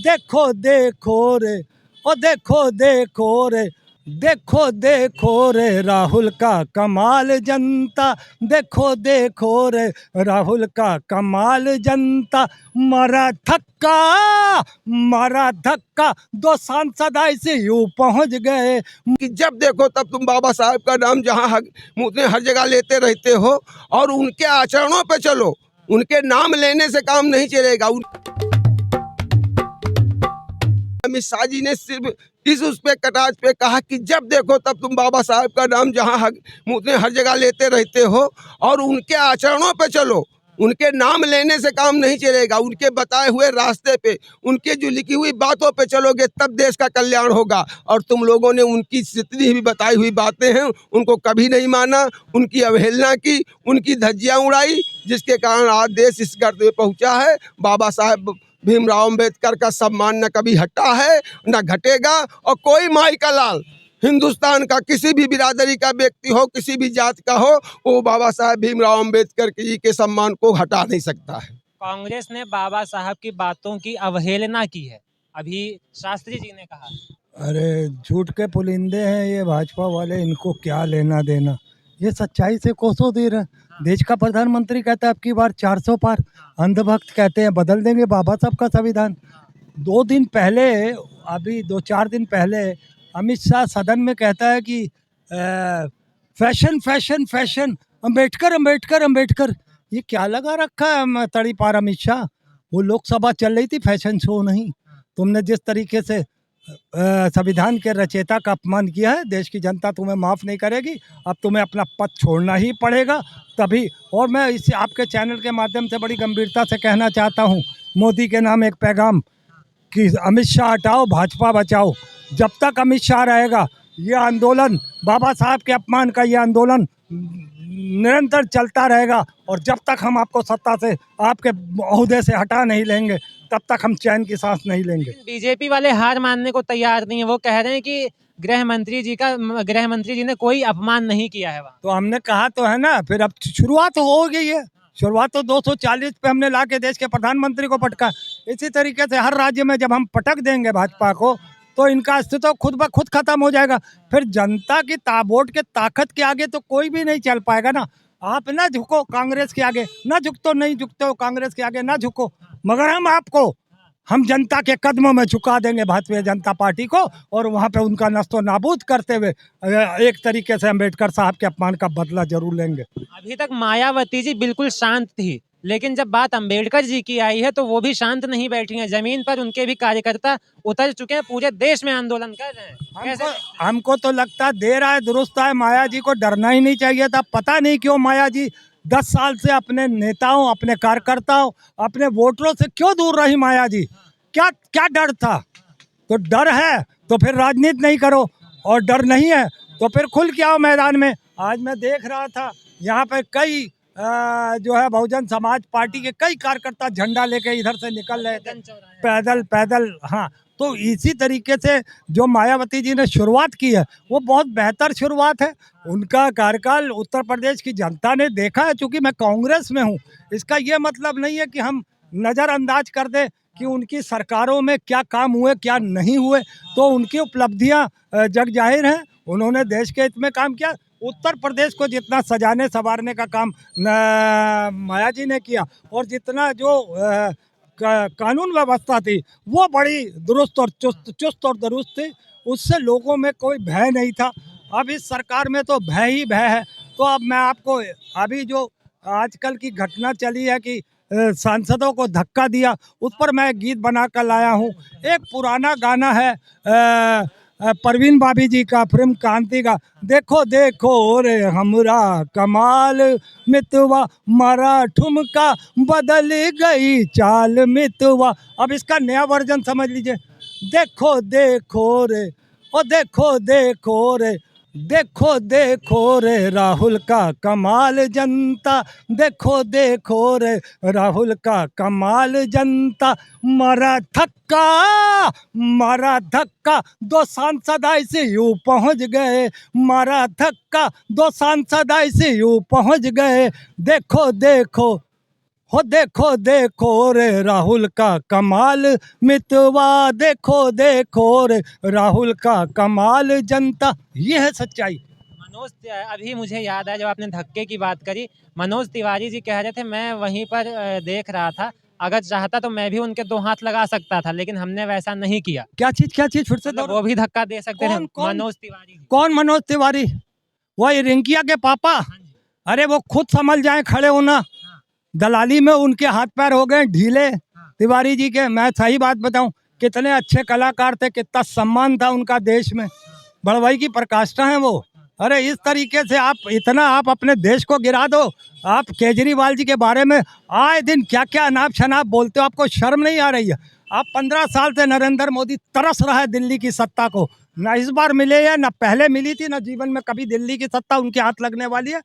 देखो देखो रे, ओ देखो देखो रे, देखो देखो रे राहुल का कमाल जनता, देखो देखो रे राहुल का कमाल जनता। मारा धक्का दो सांसद ऐसे यूं पहुंच गए कि जब देखो तब तुम बाबा साहब का नाम जहाँ मुझे हर जगह लेते रहते हो और उनके आचरणों पे चलो। उनके नाम लेने से काम नहीं चलेगा। अमित शाह जी ने सिर्फ इस उस पे कटाच पे कहा कि जब देखो तब तुम बाबा साहब का नाम जहाँ मुझे हर जगह लेते रहते हो और उनके आचरणों पे चलो। उनके नाम लेने से काम नहीं चलेगा। उनके बताए हुए रास्ते पे, उनके जो लिखी हुई बातों पे चलोगे तब देश का कल्याण होगा। और तुम लोगों ने उनकी जितनी भी बताई हुई बातें हैं उनको कभी नहीं माना, उनकी अवहेलना की, उनकी धज्जियां उड़ाई, जिसके कारण आज देश इस गर्त में पहुंचा है। बाबा साहब भीमराव अम्बेडकर का सम्मान न कभी हटा है न घटेगा। और कोई माई का लाल हिंदुस्तान का किसी भी बिरादरी का व्यक्ति हो, किसी भी जात का हो, वो बाबा साहब भीमराव अम्बेडकर जी के सम्मान को हटा नहीं सकता है। कांग्रेस ने बाबा साहब की बातों की अवहेलना की है, अभी शास्त्री जी ने कहा। अरे झूठ के पुलिंदे हैं ये भाजपा वाले, इनको क्या लेना देना। ये सच्चाई से कोसों दूर है। देश का प्रधानमंत्री कहता है अब की बार 400 पार, अंधभक्त कहते हैं बदल देंगे बाबा साहब का संविधान। 2 दिन पहले, अभी 2-4 दिन पहले अमित शाह सदन में कहता है कि fashion fashion fashion, Ambedkar Ambedkar Ambedkar. ये क्या लगा रखा है तड़ी पार अमित शाह। वो लोकसभा चल रही थी, फैशन शो नहीं। तुमने जिस तरीके से संविधान के रचयिता का अपमान किया है, देश की जनता तुम्हें माफ़ नहीं करेगी। अब तुम्हें अपना पद छोड़ना ही पड़ेगा तभी। और मैं इस आपके चैनल के माध्यम से बड़ी गंभीरता से कहना चाहता हूँ, मोदी के नाम एक पैगाम कि अमित शाह हटाओ, भाजपा बचाओ। जब तक अमित शाह रहेगा ये आंदोलन, बाबा साहब के अपमान का ये आंदोलन निरंतर चलता रहेगा। और जब तक हम आपको सत्ता से, आपके ओहदे से हटा नहीं लेंगे, तब तक हम चैन की सांस नहीं लेंगे। बीजेपी वाले हार मानने को तैयार नहीं है। वो कह रहे हैं कि गृह मंत्री जी ने कोई अपमान नहीं किया है वहाँ। तो हमने कहा तो है ना, फिर अब शुरुआत हो गई है। शुरुआत तो 240 पे हमने ला के देश के प्रधानमंत्री को पटका। इसी तरीके से हर राज्य में जब हम पटक देंगे भाजपा को तो इनका अस्तित्व खुद ब खुद खत्म हो जाएगा। फिर जनता की ताबोट के ताकत के आगे तो कोई भी नहीं चल पाएगा ना। आप ना झुको कांग्रेस के आगे, ना झुकते नहीं झुकते हो कांग्रेस के आगे, ना झुको, मगर हम जनता के कदमों में झुका देंगे भारतीय जनता पार्टी को। और वहाँ पे उनका नस्तो नाबूद करते हुए एक तरीके से अम्बेडकर साहब के अपमान का बदला जरूर लेंगे। अभी तक मायावती जी बिल्कुल शांत थी, लेकिन जब बात अम्बेडकर जी की आई है तो वो भी शांत नहीं बैठी हैं। जमीन पर उनके भी कार्यकर्ता उतर चुके हैं, पूरे देश में आंदोलन कर रहे हैं। हमको तो लगता है देर आए दुरुस्त आए। माया जी को डरना ही नहीं चाहिए था। पता नहीं क्यों माया जी 10 साल से अपने नेताओं, अपने कार्यकर्ताओं, अपने वोटरों से क्यों दूर रही माया जी। क्या क्या डर था? तो डर है तो फिर राजनीति नहीं करो, और डर नहीं है तो फिर खुल के आओ मैदान में। आज मैं देख रहा था यहाँ पे कई जो है बहुजन समाज पार्टी के कई कार्यकर्ता झंडा लेके इधर से निकल रहे थे, पैदल पैदल। हाँ, तो इसी तरीके से जो मायावती जी ने शुरुआत की है वो बहुत बेहतर शुरुआत है। उनका कार्यकाल उत्तर प्रदेश की जनता ने देखा है। चूँकि मैं कांग्रेस में हूँ, इसका ये मतलब नहीं है कि हम नज़रअंदाज कर दें कि उनकी सरकारों में क्या काम हुए क्या नहीं हुए। तो उनकी उपलब्धियां जग जाहिर हैं। उन्होंने देश के हित में काम किया। उत्तर प्रदेश को जितना सजाने संवारने का काम माया जी ने किया, और जितना जो कानून व्यवस्था थी वो बड़ी दुरुस्त और चुस्त और दुरुस्त थी। उससे लोगों में कोई भय नहीं था। अब इस सरकार में तो भय ही भय है। तो अब मैं आपको अभी जो आजकल की घटना चली है कि सांसदों को धक्का दिया, उस पर मैं गीत बना कर लाया हूँ। एक पुराना गाना है परवीन बाबी जी का, फिल्म क्रांति का, देखो देखो रे हमरा कमाल मितवा, मारा ठुमका बदल गई चाल मितवा। अब इसका नया वर्जन समझ लीजिए। देखो देखो रे, ओ देखो देखो रे, देखो देखो रे राहुल का कमाल जनता, देखो देखो रे राहुल का कमाल जनता। मारा धक्का दो सांसद ऐसे यूं पहुंच गए, मारा धक्का दो सांसद ऐसे यूं पहुंच गए। देखो देखो हो देखो देखो रे राहुल का कमाल, मितवा देखो देखो रे राहुल का कमाल, जनता ये है सच्चाई। अभी मुझे याद है जब आपने धक्के की बात करी, मनोज तिवारी जी कह रहे थे मैं वहीं पर देख रहा था, अगर चाहता तो मैं भी उनके 2 हाथ लगा सकता था, लेकिन हमने वैसा नहीं किया। क्या चीज फिर से मतलब दोहराओ। वो भी धक्का दे सकते थे, कौन मनोज तिवारी जी। कौन मनोज तिवारी? वही रिंकिया के पापा? हाँ जी। अरे वो खुद समझ जाए खड़े होना, हाँ। दलाली में उनके हाथ पैर हो गए ढीले। हाँ। तिवारी जी के, मैं सही बात बताऊं, कितने अच्छे कलाकार थे, कितना सम्मान था उनका देश में, बड़वाई की प्रकाष्ठा है वो। अरे इस तरीके से आप अपने देश को गिरा दो। आप केजरीवाल जी के बारे में आए दिन क्या क्या अनाप शनाप बोलते हो, आपको शर्म नहीं आ रही है? आप 15 साल से नरेंद्र मोदी तरस रहा है दिल्ली की सत्ता को, ना इस बार मिले है, ना पहले मिली थी, ना जीवन में कभी दिल्ली की सत्ता उनके हाथ लगने वाली है।